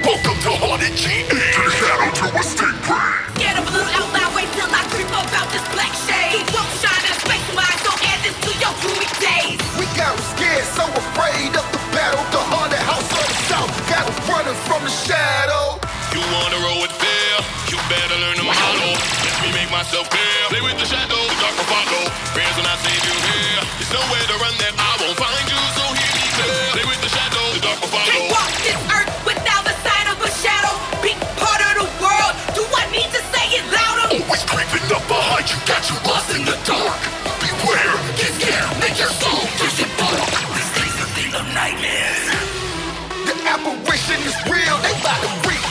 Welcome to Haunted G. To the shadow to a Stingray. Scared of a little outlaw, wait till I creep about this black shade. Won't shine in space mine, so add this to your gloomy days. We got them scared, so afraid of the battle. The haunted house of the south, got them running from the shadow. You wanna roll with fear? You better learn to model. Let me make myself clear. Play with the shadow, the dark will follow. Prayers when I save you here. There's nowhere to run that I won't find you, so hear me clear. Play with the shadow, the dark will follow. Can't walk this earth without the sight of a shadow. Big part of the world, do I need to say it louder? Always creeping up behind you, got you lost in the dark. Beware, get scared, make your soul disembark. These days are full of nightmares. The apparition is real, they bout to reap.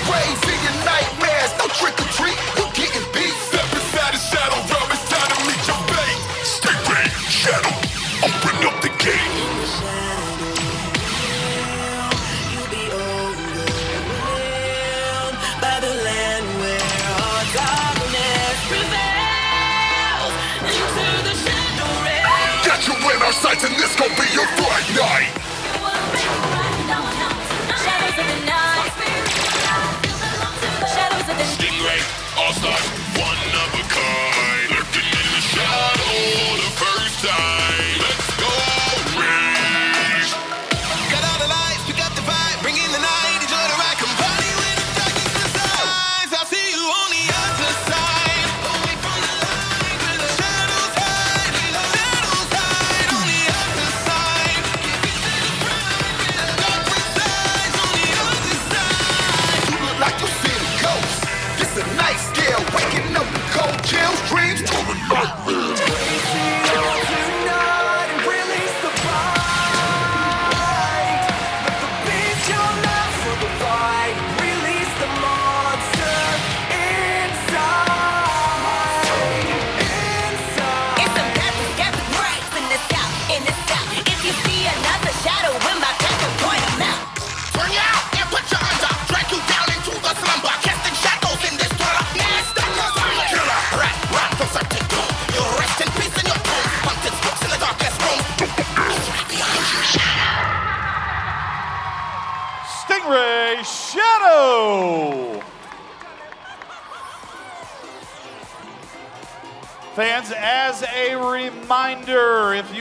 Raise in your nightmares, no trick or treat. You're getting beat. Step inside the shadow realm, it's time to meet your fate. Stingray, shadow, open up the gate. You'll be overwhelmed by the land where all darkness prevails. Into the shadow realm. Got you in our sights and this gon' be your bright night. Shadows of the night. Shadows of the Stingray All Stars, one of a kind. Lurking in the shadow the first time. Let's go, rage. Got all the lights, pick up the vibe, bring in the night, enjoy the ride, come party with the darkness inside. I'll see you on the other side. Away from the light, where the shadows hide. Shadows hide on the other side. Give it to the pride, where the dark resides on the other side. You look like you see the ghost. This a night scale, waking up in cold chills, dreams to the nightmares. Tonight and release the fight. Let the beast come out for the fight. Release the monster inside. It's some gather brains in the south, in the south. If you see another shadow in my path, point them out. Turn you out and put your hands up. Drag you down into the slumber. Casting shadows in this dweller. Master killer. Rat, from certain doom. You'll rest in peace in your tomb. Hunted spooks in the darkest room. Right behind you. Stingray Shadow. Fans, as a reminder, if you